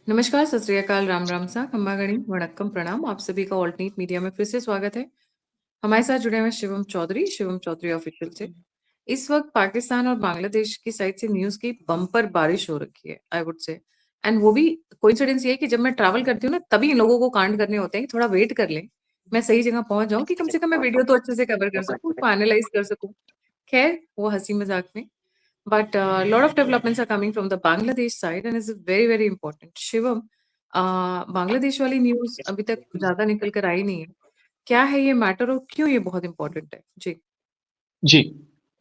नमस्कार, सत श्री अकाल, राम राम सा, खम्बा गणी, वणक्कम प्रणाम। आप सभी का ऑल्टरनेट मीडिया में फिर से स्वागत है। हमारे साथ जुड़े हुए शिवम चौधरी ऑफिशियल से। इस वक्त पाकिस्तान और बांग्लादेश की साइड से न्यूज़ की बम्पर बारिश हो रखी है, आई वुड से। एंड वो भी कोइंसिडेंस ये है कि जब मैं ट्रैवल करती हूँ ना, तभी इन लोगों को कांड करने होते हैं कि थोड़ा वेट कर लें, मैं सही जगह पहुँच जाऊँ कि कम से कम मैं वीडियो तो अच्छे से कवर कर सकूँ, उसको एनालाइज़ कर सकूँ। खैर, वो हँसी-मज़ाक में। But a lot of developments are coming from the Bangladesh side and is very very important. Shivam, Bangladesh वाली न्यूज़ अभी तक ज़्यादा निकल कर आई नहीं है। क्या है ये मैटर और क्यों ये बहुत इम्पोर्टेंट है? जी। जी,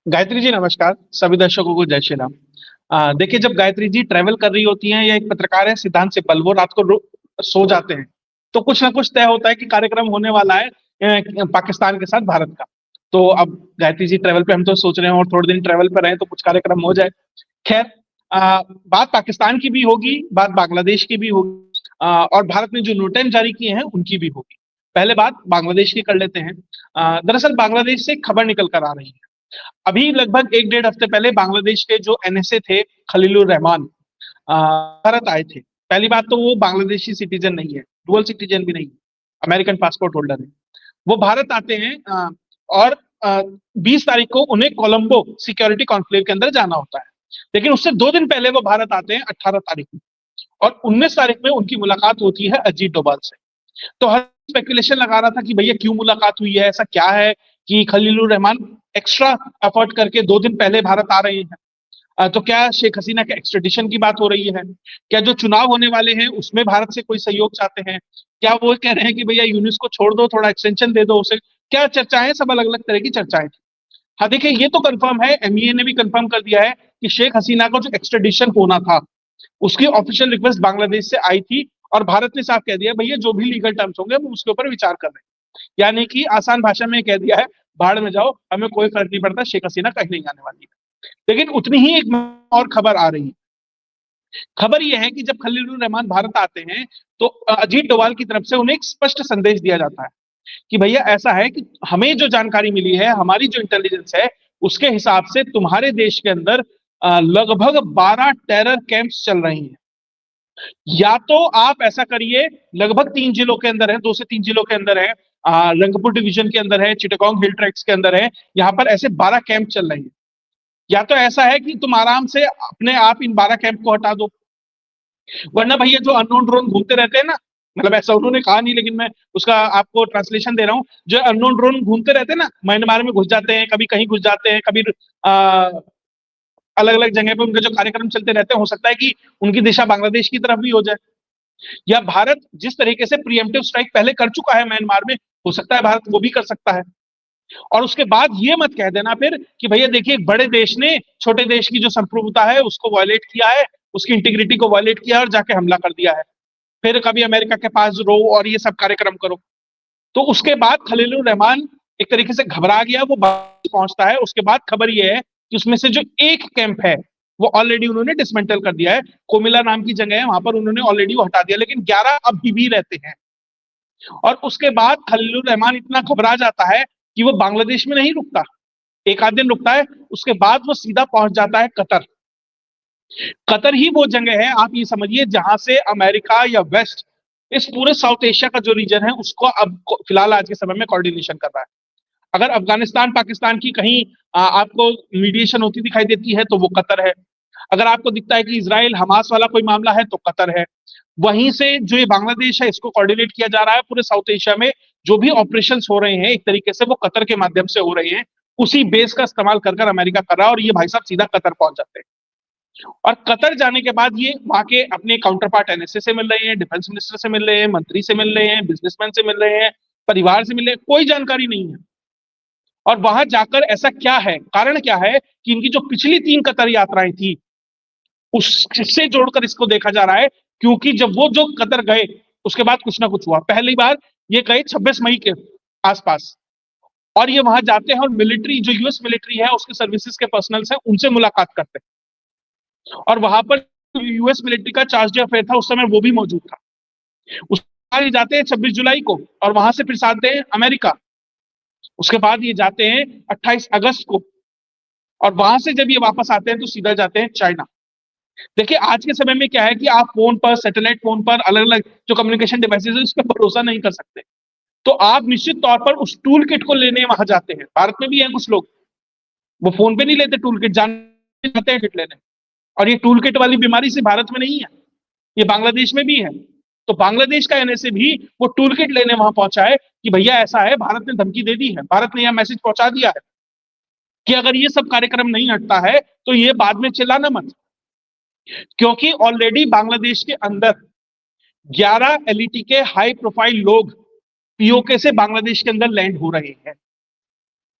गायत्री जी नमस्कार, सभी दर्शकों को जय श्री राम। देखिए जब गायत्री जी ट्रैवल कर रही होती हैं या एक पत्रकार है सिद्धांत सिब्बल वो रात को सो जाते हैं, तो कुछ ना कुछ तय होता है कि कार्यक्रम होने वाला है पाकिस्तान के साथ भारत का। तो अब गायत्री जी ट्रैवल पे हम तो सोच रहे हैं और थोड़े दिन ट्रैवल पे रहे तो कुछ कार्यक्रम हो जाए। खैर बात पाकिस्तान की भी होगी, बात बांग्लादेश की भी होगी और भारत ने जो नोटेम जारी किए हैं उनकी भी होगी। पहले बात बांग्लादेश की कर लेते हैं। दरअसल बांग्लादेश से एक खबर निकल कर आ रही है। अभी लगभग 1 डेढ़ हफ्ते पहले बांग्लादेश के जो एनएसए थे खलीलुर रहमान भारत आए थे। पहली बात तो वो बांग्लादेशी सिटीजन नहीं है, डुअल सिटीजन भी नहीं है, अमेरिकन पासपोर्ट होल्डर है। वो भारत आते हैं और 20 तारीख को उन्हें कोलंबो सिक्योरिटी कॉन्क्लेव के अंदर जाना होता है। लेकिन उससे 2 दिन पहले वो भारत आते हैं 18 तारीख को और 19 तारीख में उनकी मुलाकात होती है अजीत डोभाल से। तो हर स्पेकुलेशन लगा रहा था कि भैया क्यों मुलाकात हुई है, ऐसा क्या है कि खलीलुर रहमान एक्स्ट्रा एफर्ट करके 2 दिन पहले भारत आ रहे हैं। तो क्या शेख हसीना के एक्सट्रेडिशन की बात हो रही है? क्या जो चुनाव होने वाले हैं उसमें भारत से कोई सहयोग चाहते हैं? क्या वो कह रहे हैं कि भैया यूनिस को छोड़ दो, थोड़ा एक्सटेंशन दे दो उसे? क्या चर्चाएं, सब अलग अलग तरह की चर्चाएं। हाँ देखिए ये तो कंफर्म है, एमईए ने भी कंफर्म कर दिया है कि शेख हसीना का जो एक्सट्रेडिशन होना था उसकी ऑफिशियल रिक्वेस्ट बांग्लादेश से आई थी और भारत ने साफ कह दिया भैया जो भी लीगल टर्म्स होंगे हम उसके ऊपर विचार कर रहे हैं। यानी कि आसान भाषा में कह दिया है भाड़ में जाओ, हमें कोई फर्क नहीं पड़ता, शेख हसीना कहीं नहीं आने वाली है। लेकिन उतनी ही एक और खबर आ रही है। खबर यह है कि जब खलीलुर रहमान भारत आते हैं तो अजीत डोभाल की तरफ से उन्हें एक स्पष्ट संदेश दिया जाता है कि भैया ऐसा है कि हमें जो जानकारी मिली है, हमारी जो इंटेलिजेंस है उसके हिसाब से तुम्हारे देश के अंदर लगभग 12 टेरर कैंप्स चल रही हैं। या तो आप ऐसा करिए, लगभग 3 जिलों के अंदर है, 2 से 3 जिलों के अंदर है, रंगपुर डिवीजन के अंदर है, चिटगांव हिल ट्रैक्स के अंदर है, यहाँ पर ऐसे 12 कैंप चल रहे हैं। या तो ऐसा है कि तुम आराम से अपने आप इन 12 कैंप को हटा दो, वरना भैया जो अननोन ड्रोन घूमते रहते हैं ना, मतलब ऐसा उन्होंने कहा नहीं लेकिन मैं उसका आपको ट्रांसलेशन दे रहा हूँ, जो अननोन ड्रोन घूमते रहते हैं ना, म्यांमार में घुस जाते हैं, कभी कहीं घुस जाते हैं, कभी अलग अलग जगह पे उनके जो कार्यक्रम चलते रहते हैं, हो सकता है कि उनकी दिशा बांग्लादेश की तरफ भी हो जाए। या भारत जिस तरीके से प्रीएम्प्टिव स्ट्राइक पहले कर चुका है म्यांमार में, हो सकता है भारत वो भी कर सकता है। और उसके बाद ये मत कह देना फिर कि भैया देखिए एक बड़े देश ने छोटे देश की जो संप्रभुता है उसको वायलेट किया है, उसकी इंटीग्रिटी को वायलेट किया है और जाके हमला कर दिया है, फिर कभी अमेरिका के पास रो और ये सब कार्यक्रम करो। तो उसके बाद खलीलुर रहमान एक तरीके से घबरा गया, वो पहुंचता है। उसके बाद खबर ये है कि उसमें से जो एक कैंप है वो ऑलरेडी उन्होंने डिसमेंटल कर दिया है, कोमिला नाम की जगह है, वहां पर उन्होंने ऑलरेडी वो हटा दिया, लेकिन 11 अभी भी रहते हैं। और उसके बाद खलीलुर रहमान इतना घबरा जाता है कि वो बांग्लादेश में नहीं रुकता, एक आध दिन रुकता है, उसके बाद वो सीधा पहुंच जाता है कतर। कतर ही वो जगह है, आप ये समझिए, जहां से अमेरिका या वेस्ट इस पूरे साउथ एशिया का जो रीजन है उसको अब फिलहाल आज के समय में कोऑर्डिनेशन कर रहा है। अगर अफगानिस्तान पाकिस्तान की कहीं आपको मीडिएशन होती दिखाई देती है तो वो कतर है। अगर आपको दिखता है कि इसराइल हमास वाला कोई मामला है तो कतर है। वहीं से जो ये बांग्लादेश है इसको कोऑर्डिनेट किया जा रहा है, पूरे साउथ एशिया में जो भी ऑपरेशन हो रहे हैं एक तरीके से वो कतर के माध्यम से हो रहे हैं। उसी बेस का इस्तेमाल कर कर अमेरिका कर रहा है और ये भाई साहब सीधा कतर पहुंच जाते हैं। और कतर जाने के बाद ये वहां के अपने काउंटर पार्ट एनएसए से मिल रहे हैं, डिफेंस मिनिस्टर से मिल रहे हैं, मंत्री से मिल रहे हैं, बिजनेसमैन से मिल रहे हैं, परिवार से मिल रहे हैं, कोई जानकारी नहीं है। और वहां जाकर ऐसा क्या है, कारण क्या है कि इनकी जो पिछली 3 कतर यात्राएं थी उससे जोड़कर इसको देखा जा रहा है। क्योंकि जब वो जो कतर गए उसके बाद कुछ ना कुछ हुआ। पहली बार ये गए 26 मई के आसपास और ये वहां जाते हैं और मिलिट्री जो यूएस मिलिट्री है उसके सर्विसेज के पर्सनल्स हैं उनसे मुलाकात करते हैं। और वहां पर यूएस मिलिट्री का चार्ज डे अफेयर था उस समय, वो भी मौजूद था। उसके बाद ये जाते हैं 26 जुलाई को और वहां से फिर साथ हैं अमेरिका। उसके बाद ये जाते हैं 28 अगस्त को और वहां से जब ये वापस आते हैं तो सीधा जाते हैं चाइना। देखिए आज के समय में क्या है कि आप फोन पर, सैटेलाइट फोन पर, अलग अलग जो कम्युनिकेशन डिवाइसेज है उस पर भरोसा नहीं कर सकते। तो आप निश्चित तौर पर उस टूल किट को लेने वहां जाते हैं। भारत में भी हैं कुछ लोग, वो फोन पे नहीं लेते टूल किट, जाते हैं किट लेने। और ये टूल किट वाली बीमारी सिर्फ भारत में नहीं है, ये बांग्लादेश में भी है। तो बांग्लादेश का एनएसए भी वो टूल किट लेने वहां पहुंचा है कि भैया ऐसा है, भारत ने धमकी दे दी है, भारत ने यह मैसेज पहुंचा दिया है कि अगर ये सब कार्यक्रम नहीं हटता है तो ये बाद में चिल्लाना मत। क्योंकि ऑलरेडी बांग्लादेश के अंदर 11 एलईटी के हाई प्रोफाइल लोग पीओके से बांग्लादेश के अंदर लैंड हो रहे हैं।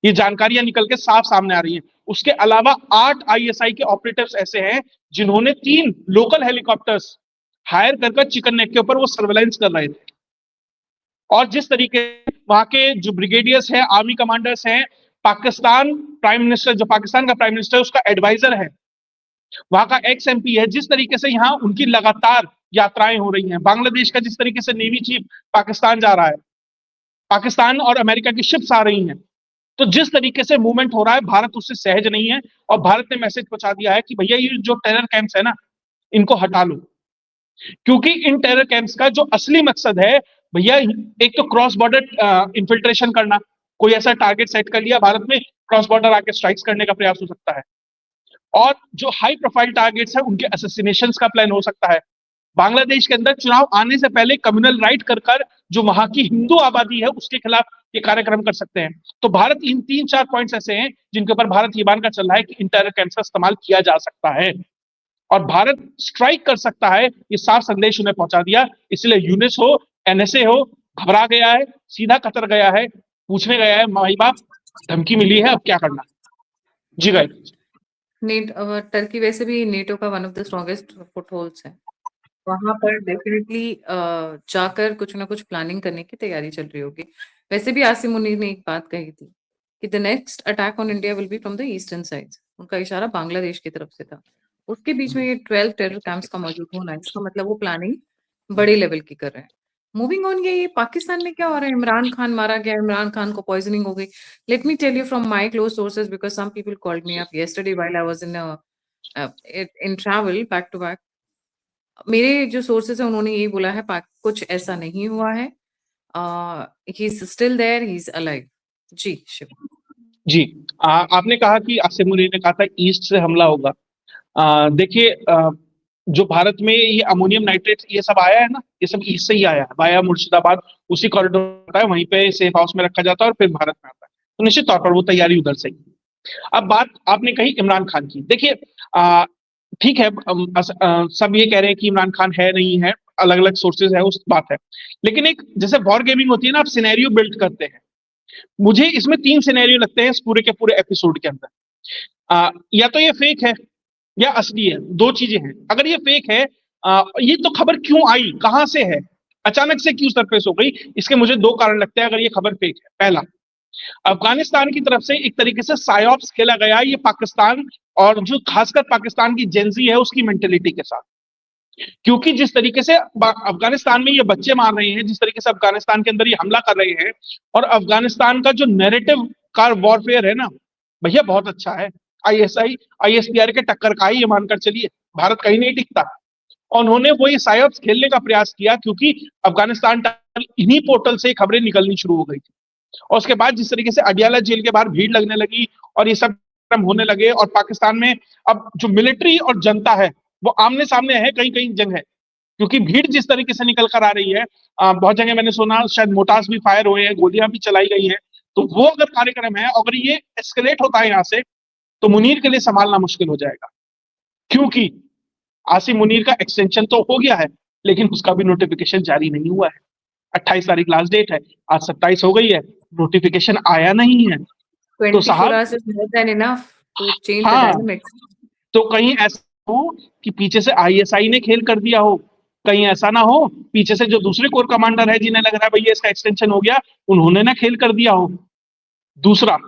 ये जानकारियां निकल के साफ सामने आ रही हैं। उसके अलावा 8 आईएसआई के ऑपरेटर्स ऐसे हैं जिन्होंने 3 लोकल हेलीकॉप्टर्स हायर कर चिकन नेक के ऊपर वो सर्वेलेंस कर रहे थे। और जिस तरीके वहां के जो ब्रिगेडियर्स हैं, आर्मी कमांडर्स हैं, पाकिस्तान प्राइम मिनिस्टर, जो पाकिस्तान का प्राइम मिनिस्टर उसका एडवाइजर है, वहां का एक्स एमपी है, जिस तरीके से यहाँ उनकी लगातार यात्राएं हो रही हैं, बांग्लादेश का जिस तरीके से नेवी चीफ पाकिस्तान जा रहा है, पाकिस्तान और अमेरिका की शिप्स आ रही हैं, तो जिस तरीके से मूवमेंट हो रहा है भारत उससे सहज नहीं है। और भारत ने मैसेज पहुंचा दिया है कि भैया ये जो टेरर कैंप्स है ना, इनको हटा लो। क्योंकि इन टेरर कैंप्स का जो असली मकसद है भैया, एक तो क्रॉस बॉर्डर इंफिल्ट्रेशन करना, कोई ऐसा टारगेट सेट कर लिया भारत में, क्रॉस बॉर्डर आके स्ट्राइक्स करने का प्रयास हो सकता है। और जो हाई प्रोफाइल टारगेट्स है उनके असैसिनेशन का प्लान हो सकता है। बांग्लादेश के अंदर चुनाव आने से पहले कम्युनल राइट कर जो वहां की हिंदू आबादी है उसके खिलाफ ये कार्यक्रम कर सकते हैं। तो भारत इन 3-4 पॉइंट्स ऐसे हैं जिनके ऊपर भारत ये मान कर चल रहा है कि इन टेरर कैंप्स का इस्तेमाल किया जा सकता है और भारत स्ट्राइक कर सकता है। ये साफ संदेश उन्हें पहुंचा दिया। इसलिए यूनिस हो, एनएसए हो, घबरा गया है, सीधा कतर गया है, पूछने गया है माई बाप, धमकी मिली है, अब क्या करना। जी गायत्री। टर्की वैसे भी नेटो का वन ऑफ द स्ट्रॉन्गेस्ट फुटहोल्ड्स है। वहां पर डेफिनेटली जाकर कुछ ना कुछ प्लानिंग करने की तैयारी चल रही होगी। वैसे भी आसिम मुनीर ने एक बात कही थी कि the next attack on India will be from the eastern side. उनका इशारा बांग्लादेश की तरफ से था। उसके बीच में ये 12 टेरर कैंप्स का मौजूद होना, इसका मतलब वो प्लानिंग बड़े लेवल की कर रहे हैं। मूविंग ऑन, ये पाकिस्तान में क्या हो रहा है? इमरान खान मारा गया, इमरान खान को पॉइजनिंग हो गई। Let me tell you from my close sources, because some people called me up yesterday while I was in travel back to back। मेरे जो सोर्सेस हैं उन्होंने यही बोला है, कुछ ऐसा नहीं हुआ है। He is still there, he is alive. जी शिव। जी, आपने कहा कि आसिम मुनीर ने कहा था ईस्ट से हमला होगा। देखिए, जो भारत में ये अमोनियम नाइट्रेट ये सब आया है ना, ये सब ईस्ट से ही आया है, वाया मुर्शिदाबाद, उसी कॉरिडोर आता है, वहीं पे सेफ हाउस में रखा जाता है और फिर भारत में आता है। तो निश्चित तौर पर वो तैयारी उधर से ही। अब बात आपने कही इमरान खान की। देखिए, ठीक है, सब ये कह रहे हैं कि इमरान खान है नहीं है, अलग अलग सोर्सेज है, उस बात है। लेकिन एक जैसे वॉर गेमिंग होती है ना, आप सिनेरियो बिल्ड करते हैं। मुझे इसमें 3 सिनेरियो लगते हैं इस पूरे के पूरे एपिसोड के अंदर। या तो ये फेक है या असली है, 2 चीजें हैं। अगर ये फेक है, ये तो खबर क्यों आई, कहां से है, अचानक से क्यों सरफेस हो गई, इसके मुझे 2 कारण लगते हैं अगर ये खबर फेक है। पहला, अफगानिस्तान की तरफ से एक तरीके से सायोप्स खेला गया ये पाकिस्तान, और जो खासकर पाकिस्तान की जेंजी है उसकी मेंटेलिटी के साथ। क्योंकि जिस तरीके से अफगानिस्तान में ये बच्चे मार रहे हैं, जिस तरीके से अफगानिस्तान के अंदर ये हमला कर रहे हैं, और अफगानिस्तान का जो नैरेटिव का वॉरफेयर है ना भैया, बहुत अच्छा है। आईएसआई आईएसपीआर के टक्कर का ही ये मानकर चलिए, भारत कहीं नहीं टिकता। और उन्होंने वो ये साइब्स खेलने का प्रयास किया क्योंकि अफगानिस्तान इन्हीं पोर्टल से खबरें निकलनी शुरू हो गई थी। और उसके बाद जिस तरीके से अडियाला जेल के बाहर भीड़ लगने लगी और ये सब होने लगे, और पाकिस्तान में अब जो मिलिट्री और जनता है वो आमने सामने है, कहीं कहीं जंग है। क्योंकि भीड़ जिस तरीके से निकल कर आ रही है, बहुत जगह मैंने सुना शायद मोटार्स भी फायर हुए हैं, गोलियां भी चलाई गई हैं। तो वो अगर कार्यक्रम है, अगर ये एस्केलेट होता है यहाँ से, तो मुनीर के लिए संभालना मुश्किल हो जाएगा। क्योंकि आसिम मुनीर का एक्सटेंशन तो हो गया है, लेकिन उसका भी नोटिफिकेशन जारी नहीं हुआ है। 28 तारीख लास्ट डेट है, आज 27 हो गई है, नोटिफिकेशन आया नहीं है। तो 24 साहब, hours is more than enough to change the हाँ, dynamics। तो कहीं ऐसा हो कि पीछे से आईएसआई ने खेल कर दिया हो, कहीं ऐसा ना हो पीछे से जो दूसरे कोर कमांडर है जिन्हें लग रहा है भैया इसका एक्सटेंशन हो गया, उन्होंने ना खेल कर दिया हो। दूसरा,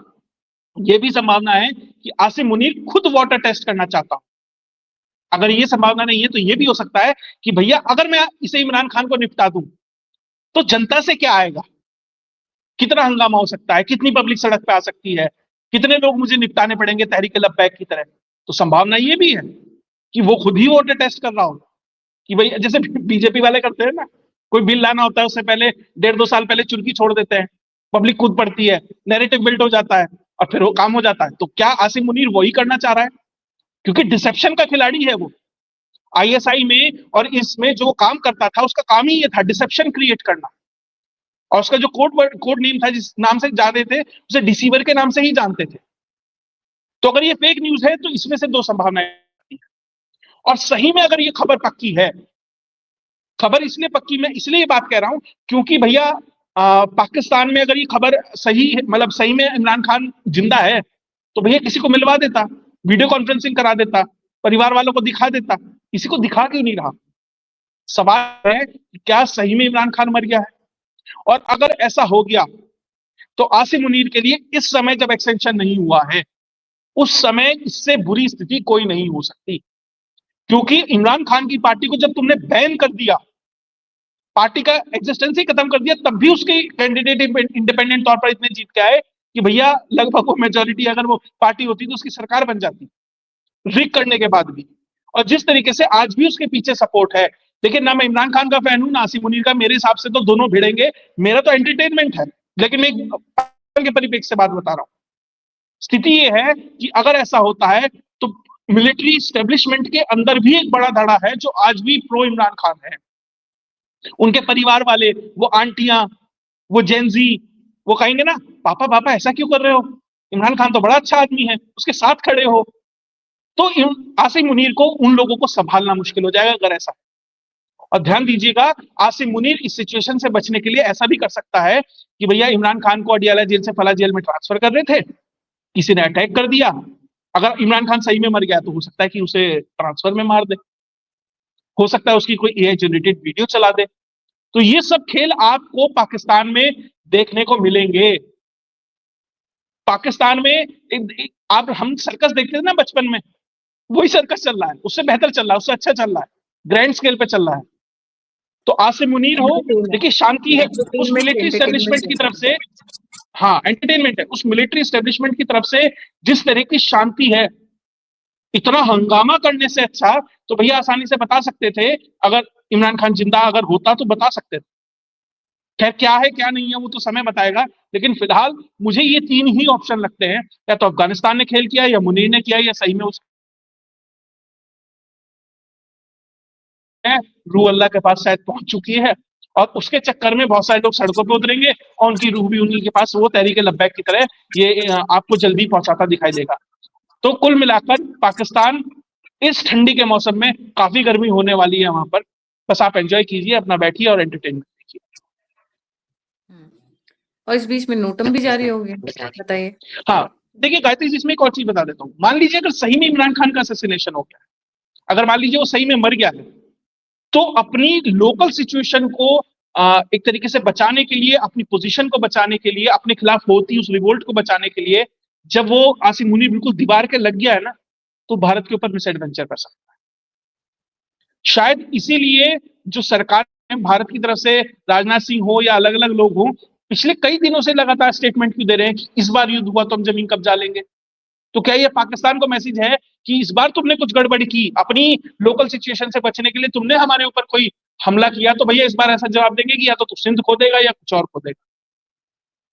ये भी संभावना है कि आसिम मुनीर खुद वाटर टेस्ट करना चाहता हो। अगर ये संभावना नहीं है तो ये भी हो सकता है कि भैया अगर मैं इसे इमरान खान को निपटा दूं तो जनता से क्या आएगा, कितना हंगामा हो सकता है, कितनी पब्लिक सड़क पे आ सकती है, कितने लोग मुझे निपटाने पड़ेंगे तहरीक लब्बैक की तरह। तो संभावना ये भी है। कि वो खुद ही वोटर टेस्ट कर रहा हो, कि भाई जैसे बीजेपी वाले करते हैं ना, कोई बिल लाना होता है उससे पहले 1.5-2 साल पहले चुटकी छोड़ देते हैं, पब्लिक खुद पढ़ती है, नैरेटिव बिल्ड हो जाता है और फिर वो काम हो जाता है। तो क्या आसिम मुनीर वही करना चाह रहा है? क्योंकि डिसेप्शन का खिलाड़ी है वो। आईएसआई में और इसमें जो काम करता था, उसका काम ही ये था, डिसेप्शन क्रिएट करना। और उसका जो कोड नेम था, जिस नाम से जानते थे उसे डिसीवर के नाम से ही जानते थे। तो अगर ये फेक न्यूज है तो इसमें से दो संभावनाएं, और सही में अगर ये खबर पक्की है, खबर इसलिए पक्की, मैं इसलिए ये बात कह रहा हूं क्योंकि भैया पाकिस्तान में अगर ये खबर सही है, मतलब सही में इमरान खान जिंदा है, तो भैया किसी को मिलवा देता, वीडियो कॉन्फ्रेंसिंग करा देता, परिवार वालों को दिखा देता। किसी को दिखा क्यों नहीं रहा? सवाल है कि क्या सही में इमरान खान मर गया है? और अगर ऐसा हो गया तो आसिम मुनीर के लिए इस समय जब एक्सटेंशन नहीं हुआ है, उस समय इससे बुरी स्थिति कोई नहीं हो सकती। क्योंकि इमरान खान की पार्टी को जब तुमने बैन कर दिया, पार्टी का एग्जिस्टेंस ही खत्म कर दिया, तब भी उसके कैंडिडेट इंडिपेंडेंट तौर पर इतने जीत के आए कि भैया लगभग वो मेजोरिटी, अगर वो पार्टी होती तो उसकी सरकार बन जाती, रिक करने के बाद भी। और जिस तरीके से आज भी उसके पीछे सपोर्ट है, लेकिन ना मैं इमरान खान का फैन हूं ना आसिम मुनीर का, मेरे हिसाब से तो दोनों भिड़ेंगे। मेरा तो एंटरटेनमेंट है, लेकिन मैं के परिप्रेक्ष्य से बात बता रहा हूं। स्थिति ये है कि अगर ऐसा होता है तो मिलिट्री स्टेब्लिशमेंट के अंदर भी एक बड़ा धड़ा है जो आज भी प्रो इमरान खान है। उनके परिवार वाले, वो आंटियां, वो जेंजी, वो कहेंगे ना, पापा पापा ऐसा क्यों कर रहे हो, इमरान खान तो बड़ा अच्छा आदमी है, उसके साथ खड़े हो। तो आसिम मुनीर को, उन लोगों को संभालना मुश्किल हो जाएगा अगर ऐसा। और ध्यान दीजिएगा, आसिम मुनीर इस सिचुएशन से बचने के लिए ऐसा भी कर सकता है कि भैया इमरान खान को अडियाला जेल से फला जेल में ट्रांसफर कर रहे थे, किसी ने अटैक कर दिया, अगर इमरान खान सही में मर गया तो हो सकता है कि उसे ट्रांसफर में मार दे, हो सकता है उसकी कोई एआई जनरेटेड वीडियो चला दे। तो ये सब खेल आपको पाकिस्तान में देखने को मिलेंगे। पाकिस्तान में आप, हम सर्कस देखते थे ना बचपन में, वही सर्कस चल रहा है, उससे बेहतर चल रहा है, उससे अच्छा चल रहा है, ग्रैंड स्केल पे चल रहा है। तो आसिम मुनीर हो, देखिए शांति है उस मिलिट्री एंटरटेनमेंट स्टेब्लिशमेंट की तरफ से। हाँ, एंटरटेनमेंट है उस मिलिट्री स्टेब्लिशमेंट की तरफ से, जिस तरह की शांति है, इतना हंगामा करने से अच्छा तो भैया आसानी से बता सकते थे। अगर इमरान खान जिंदा अगर होता तो बता सकते थे। खैर क्या है क्या नहीं है वो तो समय बताएगा, लेकिन फिलहाल मुझे ये तीन ही ऑप्शन लगते हैं, या तो अफगानिस्तान ने खेल किया, या मुनीर ने किया, या सही में उस रूह अल्लाह के पास शायद पहुंच चुकी है, और उसके चक्कर में बहुत सारे लोग सड़कों पर उतरेंगे और उनकी रूह भी उन्हीं के पास वो तहरीके लब्बैक की तरह ये आपको जल्दी पहुंचाता दिखाई देगा। तो कुल मिलाकर पाकिस्तान इस ठंडी के मौसम में, काफी गर्मी होने वाली है वहां पर, बस आप एंजॉय कीजिए, अपना बैठिए और एंटरटेनमेंट कीजिए। और इस बीच में नोटम भी जारी हो गया, बताइए। हाँ, देखिए गायत्री जी, इसमें एक और चीज बता देता हूँ। मान लीजिए अगर सही में इमरान खान का असैसिनेशन हो गया, अगर मान लीजिए वो सही में मर गया है, तो अपनी लोकल सिचुएशन को एक तरीके से बचाने के लिए, अपनी पोजीशन को बचाने के लिए, अपने खिलाफ होती उस रिवोल्ट को बचाने के लिए, जब वो आसिम मुनीर बिल्कुल दीवार के लग गया है ना, तो भारत के ऊपर मिस एडवेंचर कर सकता है। शायद इसीलिए जो सरकार है भारत की तरफ से, राजनाथ सिंह हो या अलग अलग लोग हो, पिछले कई दिनों से लगातार स्टेटमेंट क्यों दे रहे हैं कि इस बार युद्ध हुआ तो हम जमीन कब्जा लेंगे। तो क्या ये पाकिस्तान को मैसेज है कि इस बार तुमने कुछ गड़बड़ी की, अपनी लोकल सिचुएशन से बचने के लिए तुमने हमारे ऊपर कोई हमला किया, तो भैया इस बार ऐसा जवाब देंगे कि या तो तू सिंध खो देगा या कुछ और खो देगा।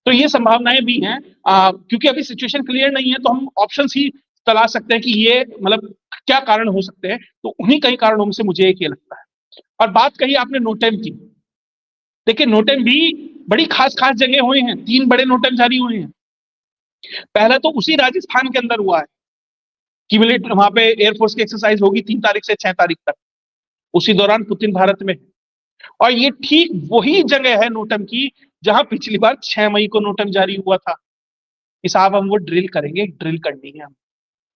तो ये संभावनाएं भी हैं, क्योंकि अभी सिचुएशन क्लियर नहीं है, तो हम ऑप्शंस ही तलाश सकते हैं कि ये मतलब क्या कारण हो सकते हैं। तो उन्हीं कई कारणों में से मुझे एक ये लगता है। और बात कही आपने नोटेम की, देखिए नोटेम भी बड़ी खास खास जगह हुए हैं, 3 बड़े नोटेम जारी हुए हैं। पहला तो उसी राजस्थान के अंदर हुआ है कि वहां पे एयरफोर्स की एक्सरसाइज होगी 3 तारीख से 6 तारीख तक, उसी दौरान पुतिन भारत में। और ये ठीक वही जगह है नोटम की जहां पिछली बार 6 मई को नोटम जारी हुआ था कि साहब हम वो ड्रिल करेंगे, ड्रिल करनी है।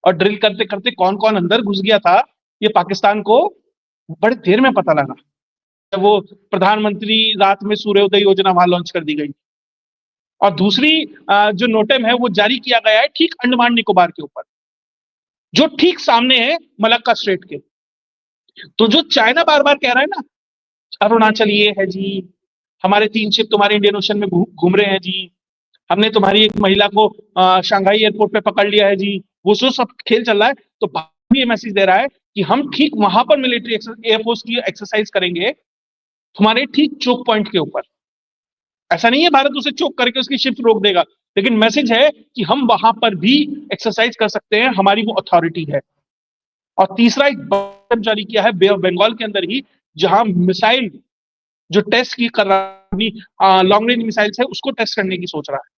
और ड्रिल करते करते कौन कौन अंदर घुस गया था, ये पाकिस्तान को बड़ी देर में पता लगा, जब वो प्रधानमंत्री रात में सूर्योदय योजना वहां लॉन्च कर दी गई। और दूसरी जो नोटम है वो जारी किया गया है ठीक अंडमान निकोबार के ऊपर, जो ठीक सामने है मलक्का स्ट्रेट के। तो जो चाइना बार बार कह रहा है ना, अरुणाचल ये है जी, हमारे 3 शिप तुम्हारे इंडियन ओशन में घूम रहे हैं जी, हमने तुम्हारी एक महिला को शांघाई एयरपोर्ट पे पकड़ लिया है जी, वो जो सब खेल चल रहा है, तो भारत भी ये मैसेज दे रहा है कि हम ठीक वहां पर मिलिट्री एयरफोर्स की एक्सरसाइज करेंगे, हमारे ठीक चोक पॉइंट के ऊपर। ऐसा नहीं है भारत उसे चोक करके उसकी शिप रोक देगा, लेकिन मैसेज है कि हम वहां पर भी एक्सरसाइज कर सकते हैं, हमारी वो अथॉरिटी है। और तीसरा एक बयान जारी किया है बे ऑफ बंगाल के अंदर ही, जहां मिसाइल जो टेस्ट की कर रहा है, लॉन्ग रेंज मिसाइल है, उसको टेस्ट करने की सोच रहा है।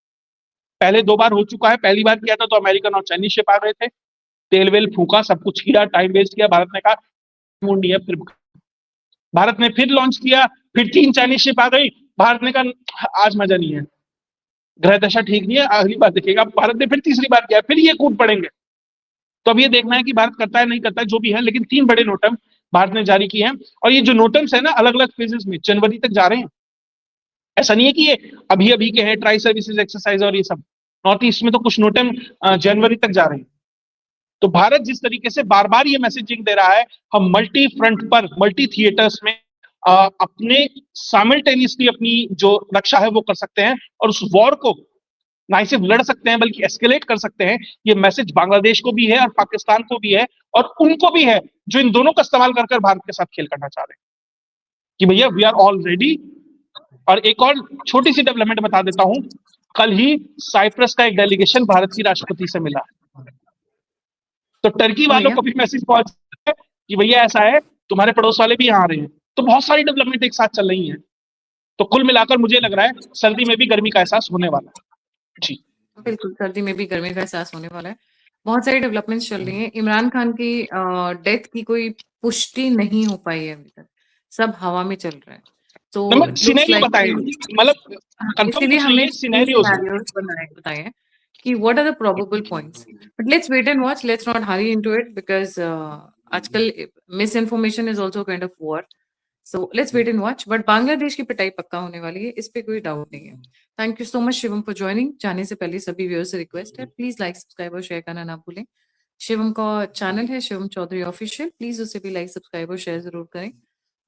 पहले 2 बार हो चुका है, पहली बार किया था तो अमेरिकन और चाइनीज शिप आ गए थे, तेल वेल फूका, सब कुछ किया, टाइम वेस्ट किया, भारत ने कहा मूड नहीं है, फिर भारत ने फिर लॉन्च किया, फिर 3 चाइनीज शिप आ गई, भारत ने कहा आज मजा नहीं है, ग्रह दशा ठीक नहीं है, अगली बार देखिएगा। भारत ने फिर तीसरी बार किया, फिर ये कूद पड़ेंगे। तो अब ये देखना है कि भारत करता है नहीं करता है, जो भी है, लेकिन 3 बड़े नोटम भारत ने जारी किए हैं। और ये जो नोटम्स है ना, अलग अलग फेजेस में जनवरी तक जा रहे हैं। ऐसा नहीं है कि ये अभी अभी के हैं, ट्राई सर्विसेज एक्सरसाइज और ये सब। नॉर्थ ईस्ट में तो कुछ नोटम जनवरी तक जा रहे हैं। तो भारत जिस तरीके से बार बार ये मैसेजिंग दे रहा है, हम मल्टी फ्रंट पर, मल्टी थिएटर्स में अपने साइमल्टेनियसली अपनी जो रक्षा है वो कर सकते हैं, और उस वॉर को ना सिर्फ लड़ सकते हैं बल्कि एस्केलेट कर सकते हैं। ये मैसेज बांग्लादेश को भी है और पाकिस्तान को भी है, और उनको भी है जो इन दोनों का इस्तेमाल कर भारत के साथ खेल करना चाह रहे हैं, कि भैया वी आर ऑल रेडी। और एक और छोटी सी डेवलपमेंट बता देता हूं, कल ही साइप्रस का एक डेलीगेशन भारत की राष्ट्रपति से मिला, तो टर्की हाँ वालों भैया, को भी मैसेज पहुंचा है कि भैया ऐसा है, तुम्हारे पड़ोस वाले भी यहाँ आ रहे हैं। तो बहुत सारी डेवलपमेंट एक साथ चल रही है। तो कुल मिलाकर मुझे लग रहा है सर्दी में भी गर्मी का एहसास होने वाला है। जी बिल्कुल, सर्दी में भी गर्मी का एहसास होने वाला है। बहुत सारी डेवलपमेंट्स चल रही हैं। इमरान खान की डेथ की कोई पुष्टि नहीं हो पाई है अभी तक। सब हवा में चल रहा है। तो नंबर लुक्स सिनेरियो लाइक बताएं, कि मतलब हाँ, कंफर्म इसीलिए कुछ नहीं हमने है, 3 सिनेरियोज है। सिनेरियोस बताए हैं कि what are the probable points. But let's wait and watch, let's not hurry into it because आजकल misinformation is also kind of war. So let's wait and watch, but Bangladesh की पिटाई पक्का होने वाली है, इस पे कोई डाउट नहीं है। Thank you so much Shivam for joining. जाने से पहले सभी व्यूअर्स से रिक्वेस्ट है, प्लीज लाइक सब्सक्राइब और शेयर करना ना भूलें। शिवम का चैनल है शिवम चौधरी ऑफिशियल, प्लीज उसे भी लाइक सब्सक्राइब और शेयर जरूर करें।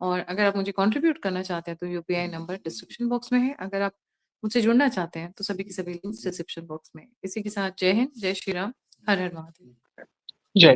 और अगर आप मुझे कंट्रीब्यूट करना चाहते हैं तो यूपीआई नंबर डिस्क्रिप्शन बॉक्स में है। अगर आप मुझसे जुड़ना चाहते हैं तो सभी के सभी लिंक्स डिस्क्रिप्शन बॉक्स में है। इसी के साथ जय हिंद, जय श्री राम, हर हर महादेव। जय